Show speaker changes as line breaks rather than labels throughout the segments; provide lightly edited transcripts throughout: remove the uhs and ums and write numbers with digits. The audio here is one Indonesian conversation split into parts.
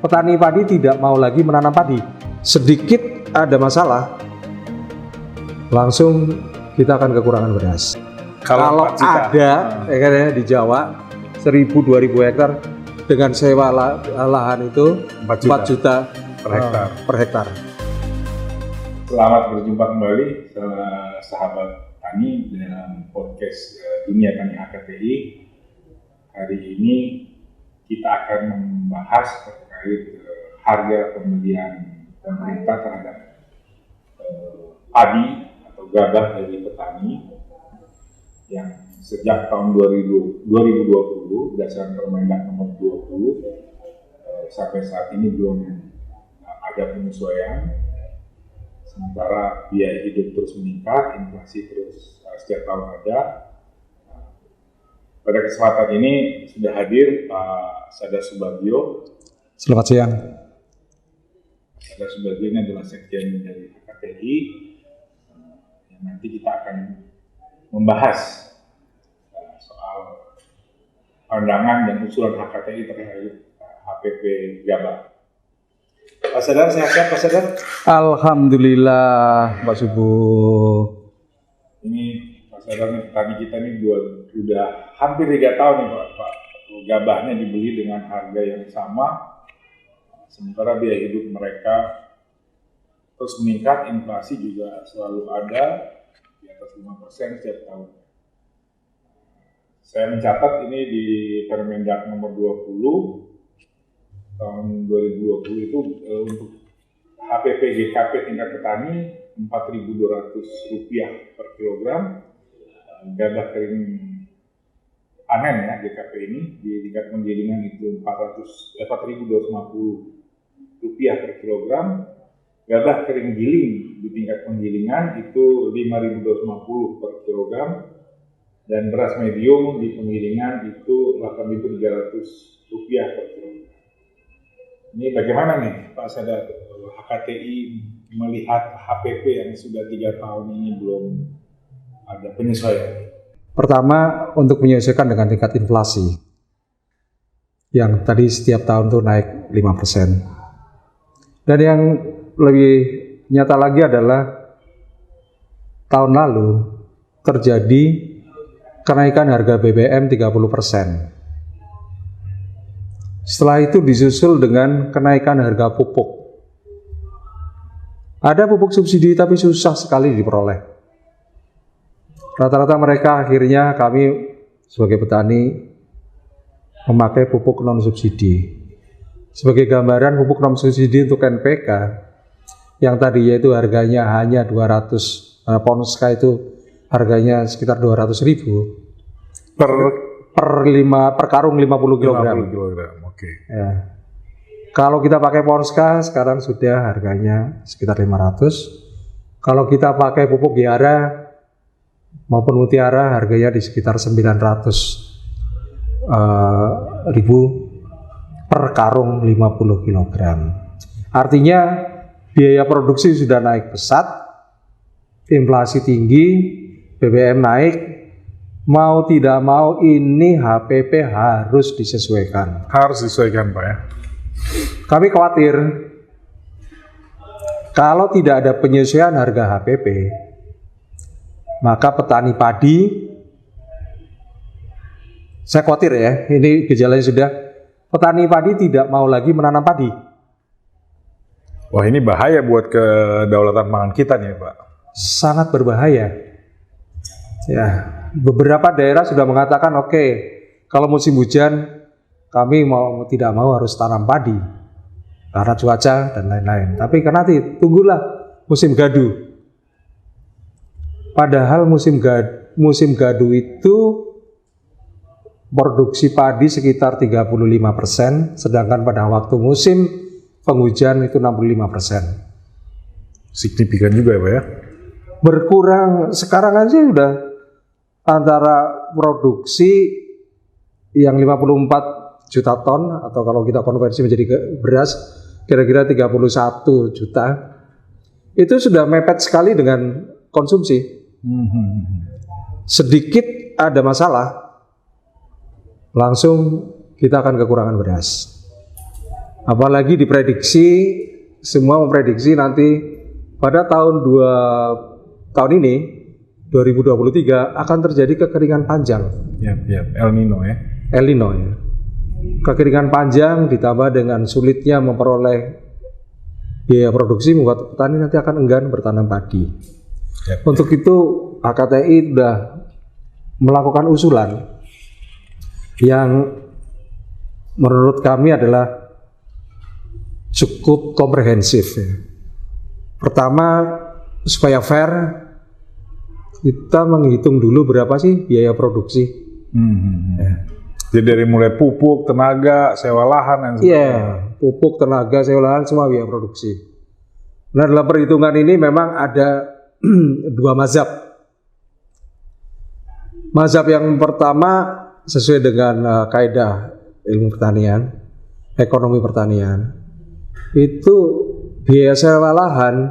petani padi tidak mau lagi menanam padi. Sedikit ada masalah, langsung kita akan kekurangan beras. Kalau ada di Jawa 1.000-2.000 hektar dengan sewa lahan itu 4 juta per hektar.
Selamat berjumpa kembali sahabat tani dalam podcast Dunia Tani HKTI. Hari ini kita akan membahas terkait harga pembelian pemerintah terhadap padi atau gabah dari petani yang sejak tahun 2020 berdasarkan Permendak nomor 20 sampai saat ini belum ada penyesuaian. Sementara biaya hidup terus meningkat, inflasi terus setiap tahun ada. Pada kesempatan ini sudah hadir Pak Sadar Subagio.
Selamat siang.
Sadar Subagio ini adalah sekjen dari HKTI. Yang nanti kita akan membahas soal pandangan dan usulan HKTI terkait HPP gabah. Pak Sadar, sehat-sehat Pak Sadar?
Alhamdulillah Pak Subuh.
Ini Pak Sadar, petani kita ini sudah hampir 3 tahun nih Pak. Gabahnya dibeli dengan harga yang sama, sementara biaya hidup mereka terus meningkat, inflasi juga selalu ada di atas 5% setiap tahun. Saya mencatat ini di Permendak nomor 20 tahun 2020 itu untuk HPP GKP tingkat petani Rp4.200 per kilogram, gabah kering panen ya GKP ini di tingkat penggilingan itu Rp4.250 per kilogram, gabah kering giling di tingkat penggilingan itu Rp5.250 per kilogram, dan beras medium di penggilingan itu Rp8.300 per kilogram. Ini bagaimana nih Pak Sadar, HKTI melihat HPP yang sudah 3 tahun ini belum ada penyesuaian?
Pertama, untuk menyesuaikan dengan tingkat inflasi yang tadi setiap tahun tuh naik 5%. Dan yang lebih nyata lagi adalah tahun lalu terjadi kenaikan harga BBM 30%. Setelah itu disusul dengan kenaikan harga pupuk. Ada pupuk subsidi tapi susah sekali diperoleh. Rata-rata mereka akhirnya kami sebagai petani memakai pupuk non subsidi. Sebagai gambaran, pupuk non subsidi untuk NPK yang tadinya itu harganya hanya 200, Ponska itu harganya sekitar 200.000 per karung 50 kg.
Oke.
Ya. Kalau kita pakai Ponska sekarang sudah harganya sekitar 500. Kalau kita pakai pupuk Yara maupun Mutiara harganya di sekitar 900.000 per karung 50 kg. Artinya biaya produksi sudah naik pesat, inflasi tinggi, BBM naik, mau tidak mau ini HPP harus disesuaikan.
Harus disesuaikan Pak ya.
Kami khawatir kalau tidak ada penyesuaian harga HPP, maka petani padi, saya khawatir ya, ini gejalanya sudah, petani padi tidak mau lagi menanam padi.
Wah, ini bahaya buat kedaulatan pangan kita nih Pak.
Sangat berbahaya. Ya, beberapa daerah sudah mengatakan oke, kalau musim hujan kami tidak mau harus tanam padi karena cuaca dan lain-lain. Tapi nanti tunggulah musim gaduh. Padahal musim gaduh itu produksi padi sekitar 35%, sedangkan pada waktu musim penghujan itu 65%.
Signifikan juga ya Pak ya?
Berkurang sekarang aja udah antara produksi yang 54 juta ton atau kalau kita konversi menjadi beras kira-kira 31 juta itu sudah mepet sekali dengan konsumsi. Sedikit ada masalah langsung kita akan kekurangan beras. Apalagi diprediksi, semua memprediksi nanti pada tahun ini 2023 akan terjadi kekeringan panjang.
El Nino ya.
El Nino ya. Kekeringan panjang ditambah dengan sulitnya memperoleh biaya produksi membuat petani nanti akan enggan bertanam padi. Untuk itu HKTI sudah melakukan usulan yang menurut kami adalah cukup komprehensif. Pertama, supaya fair, kita menghitung dulu berapa sih biaya produksi.
Jadi dari mulai pupuk, tenaga, sewa lahan dan sebagainya.
Iya, pupuk, tenaga, sewa lahan, semua biaya produksi. Nah, dalam perhitungan ini memang ada dua mazhab. Mazhab yang pertama sesuai dengan kaidah ilmu pertanian, ekonomi pertanian, itu biaya sewa lahan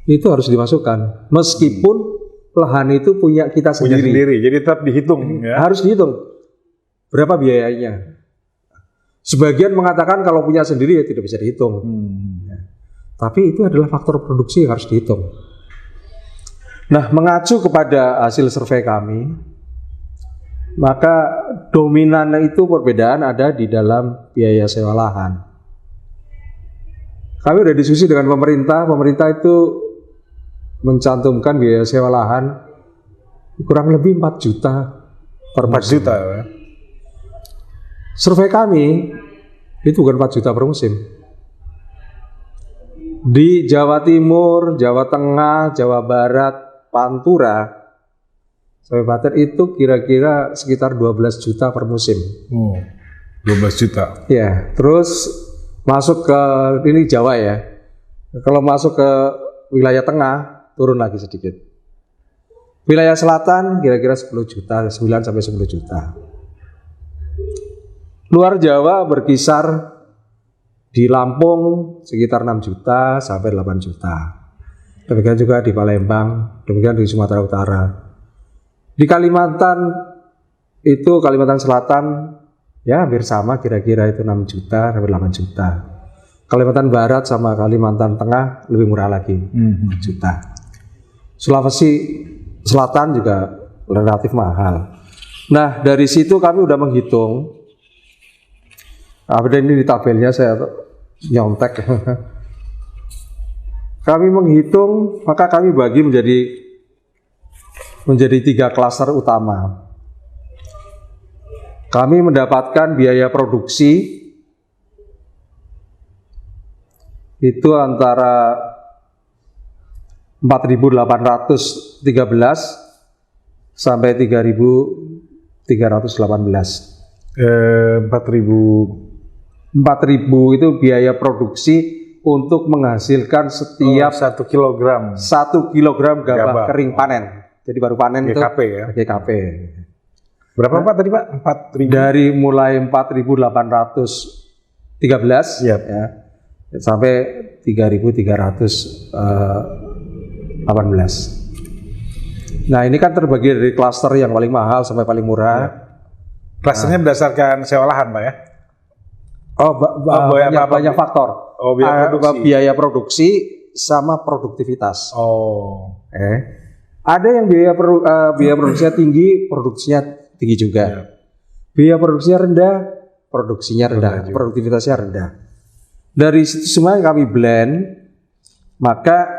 itu harus dimasukkan, meskipun lahan itu punya kita sendiri.
Jadi tetap dihitung ya.
Harus dihitung berapa biayanya. Sebagian mengatakan kalau punya sendiri ya tidak bisa dihitung. Tapi itu adalah faktor produksi yang harus dihitung. Nah, mengacu kepada hasil survei kami, maka dominan itu perbedaan ada di dalam biaya sewa lahan. Kami sudah diskusi dengan pemerintah itu mencantumkan biaya sewa lahan kurang lebih 4 juta per musim.
4 juta ya.
Survei kami itu bukan 4 juta per musim. Di Jawa Timur, Jawa Tengah, Jawa Barat, Pantura, sampai Banten itu kira-kira sekitar 12 juta per musim.
12 juta.
Ya, terus masuk ke ini Jawa ya. Kalau masuk ke wilayah tengah turun lagi sedikit. Wilayah selatan kira-kira 10 juta, 9 sampai 10 juta. Luar Jawa berkisar di Lampung sekitar 6 juta sampai 8 juta. Demikian juga di Palembang, demikian di Sumatera Utara. Di Kalimantan Selatan ya hampir sama, kira-kira itu 6 juta sampai 8 juta. Kalimantan Barat sama Kalimantan Tengah lebih murah lagi, 4 juta. Sulawesi Selatan juga relatif mahal. Nah, dari situ kami udah menghitung. Ada ini di tabelnya saya nyontek. Kami menghitung, maka kami bagi menjadi 3 klaster utama. Kami mendapatkan biaya produksi itu antara 4.813 sampai 3.318. 4.000 itu biaya produksi untuk menghasilkan setiap
1 kilogram
gabah kering panen. Jadi baru panen
GKP
itu
ya.
GKP.
Berapa Pak tadi Pak? 4.000.
Dari mulai 4.813 ya, sampai 3.318. Nah, ini kan terbagi dari klaster yang paling mahal sampai paling murah.
Ya. Klasternya berdasarkan sewa lahan Pak ya?
Banyak faktor. Biaya produksi sama produktivitas. Ada yang biaya produksinya tinggi, produksinya tinggi juga. Ya. Biaya produksinya rendah, produksinya rendah, produktivitasnya rendah. Dari situ semua yang kami blend, maka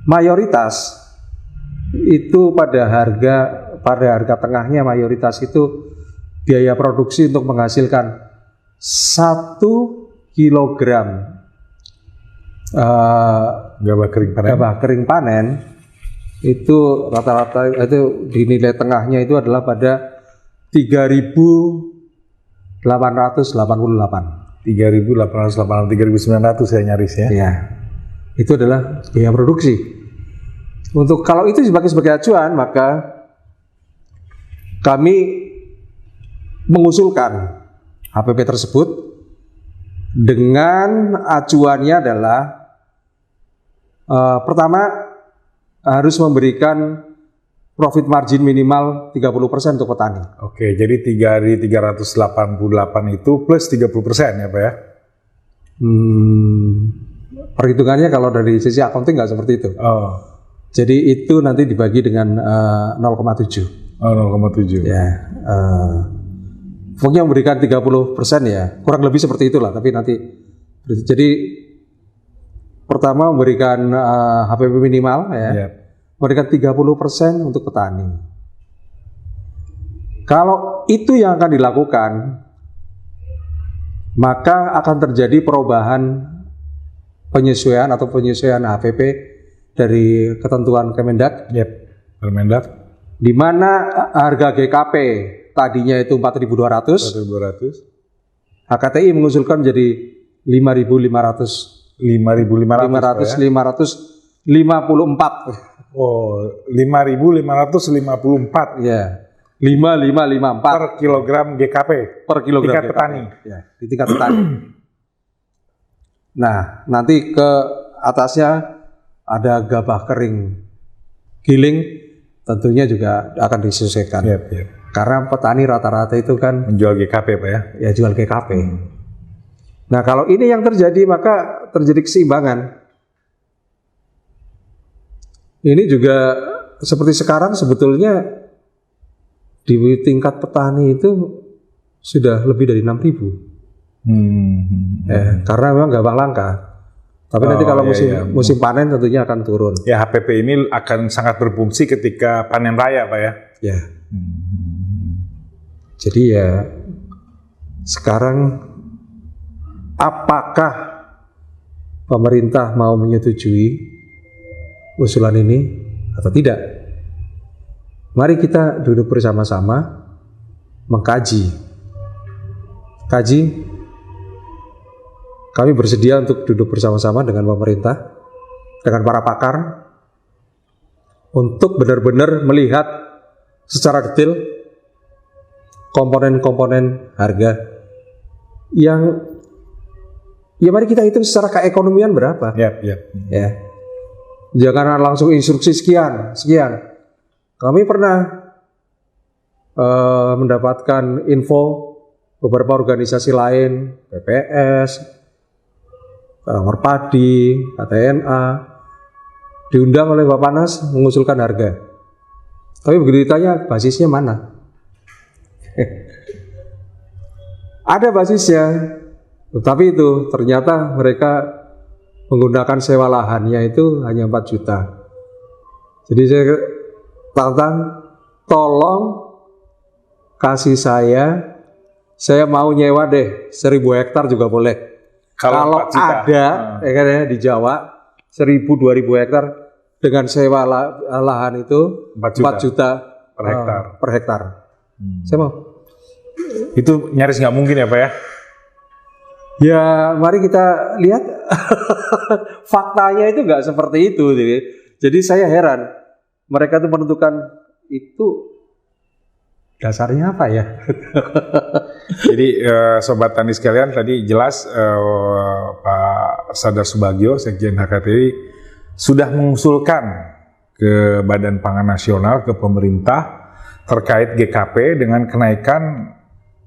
mayoritas itu pada harga tengahnya mayoritas itu biaya produksi untuk menghasilkan 1 kilogram gabah kering panen itu rata-rata itu di nilai tengahnya itu adalah pada 3.888.
3.888, 3.900 saya nyaris ya.
Iya. Itu adalah biaya produksi. Untuk kalau itu sebagai acuan, maka kami mengusulkan HPP tersebut dengan acuannya adalah pertama harus memberikan profit margin minimal 30% untuk petani.
Oke, jadi 3.388 itu plus 30% ya Pak ya?
Perhitungannya kalau dari sisi accounting nggak seperti itu.
Oh.
Jadi itu nanti dibagi dengan 0,7.
Oh, 0,7.
Ya, pokoknya memberikan 30% ya, kurang lebih seperti itulah. Tapi nanti, jadi pertama memberikan HPP minimal ya, memberikan 30% untuk petani. Kalau itu yang akan dilakukan, maka akan terjadi perubahan penyesuaian HPP dari ketentuan Kemendak.
Kemendak.
Di mana harga GKP tadinya itu 4.200. HKTI mengusulkan jadi 5.554.
Oh, 5.554.
Ya. 5.554
per kilogram GKP.
Per kilogram
tingkat
GKP.
petani.
Ya, di tingkat petani. Nah, nanti ke atasnya ada gabah kering giling, tentunya juga akan disesuaikan. Karena petani rata-rata itu kan
menjual GKP Pak ya?
Ya jual GKP. Nah kalau ini yang terjadi maka terjadi keseimbangan. Ini juga seperti sekarang sebetulnya di tingkat petani itu sudah lebih dari 6.000. Karena memang gabah langka. Tapi nanti kalau musim panen tentunya akan turun.
Ya HPP ini akan sangat berfungsi ketika panen raya Pak ya?
Ya. Jadi ya sekarang apakah pemerintah mau menyetujui usulan ini atau tidak? Mari kita duduk bersama-sama mengkaji. Kami bersedia untuk duduk bersama-sama dengan pemerintah, dengan para pakar, untuk benar-benar melihat secara detail komponen-komponen harga yang ya mari kita hitung secara keekonomian berapa. Ya. Jangan langsung instruksi sekian. Kami pernah mendapatkan info beberapa organisasi lain, PPS, Merpadi, KTNA, diundang oleh Bappenas mengusulkan harga. Tapi begitu ditanya basisnya mana? Ada basisnya, tetapi itu ternyata mereka menggunakan sewa lahannya itu hanya 4 juta. Jadi saya tantang, tolong kasih saya mau nyewa deh 1.000 hektar juga boleh. Kalau ada di Jawa 1.000-2.000 hektar dengan sewa lahan itu 4 juta per hektar. Saya mau.
Itu nyaris nggak mungkin ya Pak ya?
Ya mari kita lihat faktanya itu nggak seperti itu. Jadi saya heran mereka tuh menentukan itu dasarnya apa ya?
Jadi Sobat Tani sekalian tadi jelas Pak Sadar Subagio, Sekjen HKTI sudah mengusulkan ke Badan Pangan Nasional, ke pemerintah terkait GKP dengan kenaikan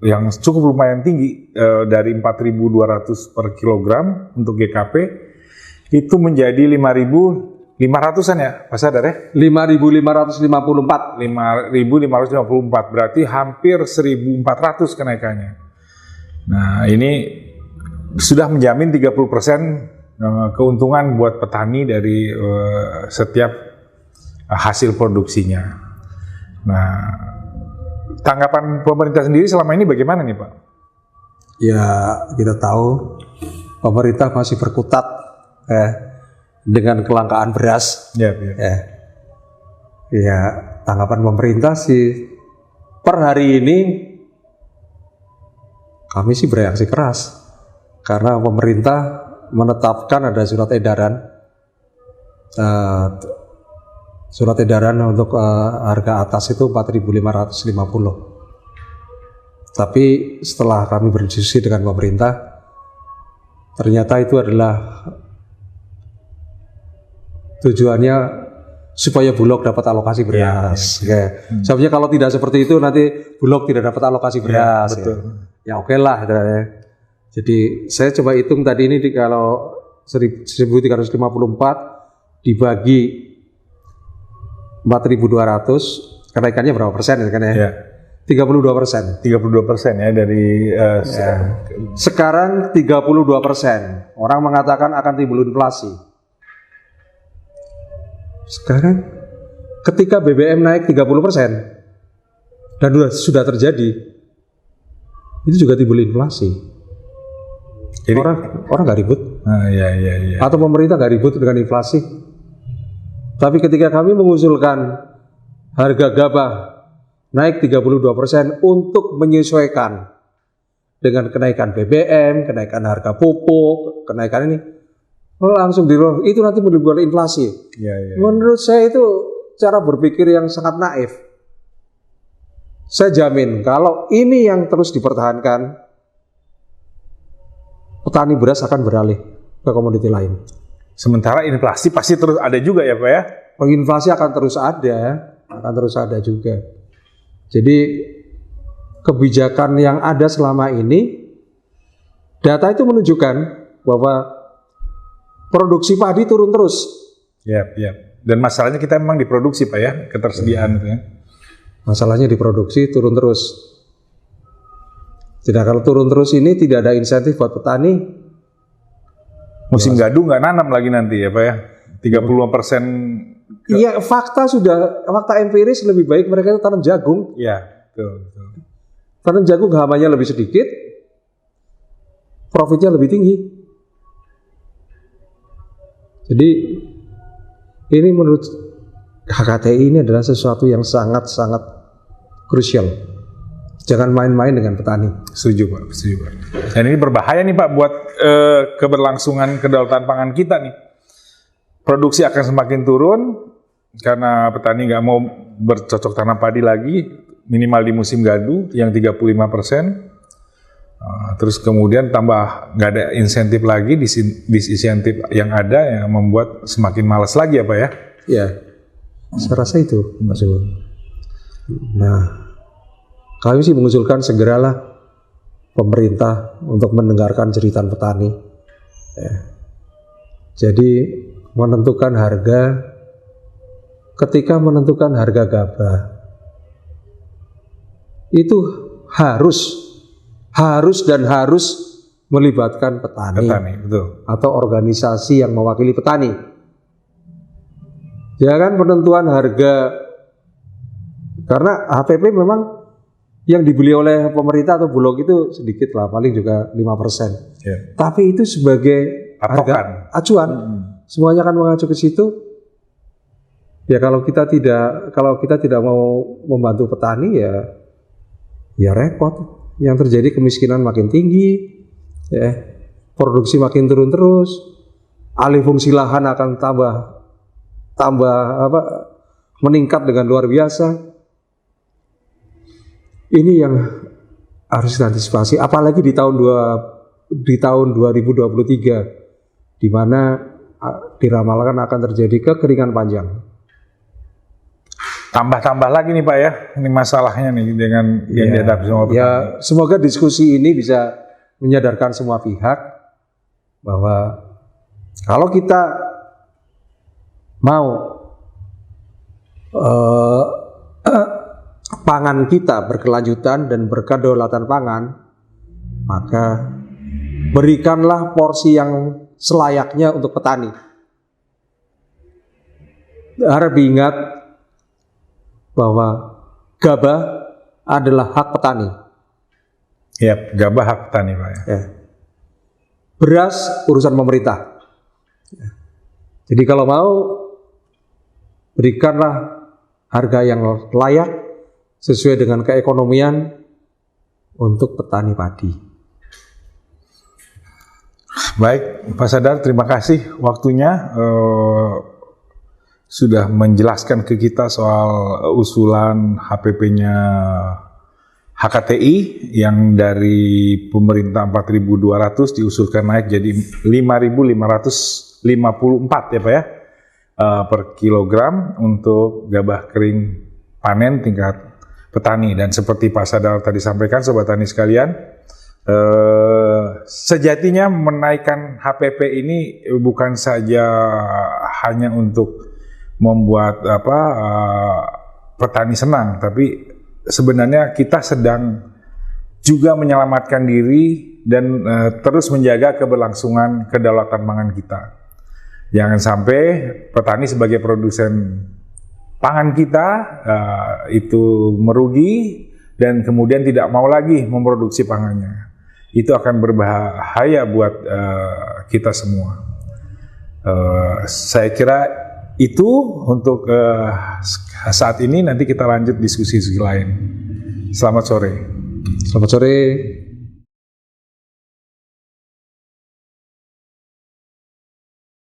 yang cukup lumayan tinggi dari 4.200 per kilogram untuk GKP itu menjadi 5.500-an ya Pak Sadar ya? 5.554. 5.554 berarti hampir 1.400 kenaikannya. Nah ini sudah menjamin 30% keuntungan buat petani dari setiap hasil produksinya. Nah tanggapan pemerintah sendiri selama ini bagaimana nih Pak?
Ya kita tahu pemerintah masih berkutat dengan kelangkaan beras. Ya tanggapan pemerintah sih per hari ini kami sih bereaksi keras karena pemerintah menetapkan ada surat edaran untuk harga atas itu 4.550. Tapi setelah kami berdiskusi dengan pemerintah, ternyata itu adalah tujuannya supaya Bulog dapat alokasi beras. Sebenarnya kalau tidak seperti itu nanti Bulog tidak dapat alokasi beras.
betul.
Ya oke lah. Jadi saya coba hitung tadi ini kalau 1.354 dibagi 4.200, kenaikannya berapa persen kan ya?
Ya.
32%.
32% ya dari
Sekarang 32%. Orang mengatakan akan timbul inflasi. Sekarang ketika BBM naik 30% dan sudah terjadi, itu juga timbul inflasi. Jadi orang nggak ribut.
Iya.
Atau pemerintah nggak ribut dengan inflasi. Tapi ketika kami mengusulkan harga gabah naik 32% untuk menyesuaikan dengan kenaikan BBM, kenaikan harga pupuk, kenaikan ini, langsung itu nanti menimbulkan inflasi.
Iya.
Menurut saya itu cara berpikir yang sangat naif. Saya jamin kalau ini yang terus dipertahankan, petani beras akan beralih ke komoditi lain.
Sementara inflasi pasti terus ada juga ya Pak ya?
Inflasi akan terus ada juga. Jadi kebijakan yang ada selama ini, data itu menunjukkan bahwa produksi padi turun terus.
Iya. Dan masalahnya kita memang diproduksi Pak ya, ketersediaan itu ya.
Masalahnya diproduksi turun terus. Tidak, kalau turun terus ini tidak ada insentif buat petani.
Musim gaduh nggak nanam lagi nanti ya Pak ya? 30%.
Iya, fakta empiris lebih baik mereka itu tanam jagung.
Iya, betul.
Tanam jagung hamanya lebih sedikit, profitnya lebih tinggi. Jadi ini menurut HKTI ini adalah sesuatu yang sangat-sangat krusial. Jangan main-main dengan petani.
Setuju Pak. Dan ini berbahaya nih Pak buat keberlangsungan kedaulatan pangan kita nih. Produksi akan semakin turun karena petani nggak mau bercocok tanam padi lagi, minimal di musim gaduh yang 35%. Terus kemudian tambah nggak ada insentif lagi, disinsentif yang ada yang membuat semakin malas lagi ya Pak ya?
Ya, saya rasa itu Mas Ibu. Nah, kami sih mengusulkan segeralah pemerintah untuk mendengarkan jeritan petani. Ya. Jadi menentukan harga, ketika menentukan harga gabah itu harus melibatkan petani
betul.
Atau organisasi yang mewakili petani. Jangan penentuan harga, karena HPP memang yang dibeli oleh pemerintah atau Bulog itu sedikit lah, paling juga 5%.
Ya.
Tapi itu sebagai harga acuan. Semuanya akan mengacu ke situ. Ya kalau kita tidak mau membantu petani ya repot. Yang terjadi kemiskinan makin tinggi, ya, produksi makin turun terus, alih fungsi lahan akan meningkat dengan luar biasa. Ini yang harus diantisipasi, apalagi di tahun 2023, di mana diramalkan akan terjadi kekeringan panjang.
Tambah lagi nih Pak ya, ini masalahnya nih dengan yang dihadapi semua petani.
Ya, semoga diskusi ini bisa menyadarkan semua pihak bahwa kalau kita mau pangan kita berkelanjutan dan berkedaulatan pangan, maka berikanlah porsi yang selayaknya untuk petani. Harap diingat bahwa gabah adalah hak petani.
Ya, gabah hak petani Pak ya.
Beras urusan pemerintah. Jadi kalau mau, berikanlah harga yang layak sesuai dengan keekonomian untuk petani padi.
Baik, Pak Sadar, terima kasih waktunya. Sudah menjelaskan ke kita soal usulan HPP-nya HKTI yang dari pemerintah 4.200 diusulkan naik jadi 5.554 ya Pak ya. per kilogram untuk gabah kering panen tingkat petani. Dan seperti Pak Sadar tadi sampaikan, Sobat Tani sekalian, sejatinya menaikkan HPP ini bukan saja hanya untuk membuat petani senang, tapi sebenarnya kita sedang juga menyelamatkan diri dan terus menjaga keberlangsungan kedaulatan pangan kita. Jangan sampai petani sebagai produsen pangan kita itu merugi dan kemudian tidak mau lagi memproduksi pangannya. Itu akan berbahaya buat kita semua. Saya kira itu untuk saat ini. Nanti kita lanjut diskusi lain. Selamat sore.
Selamat sore.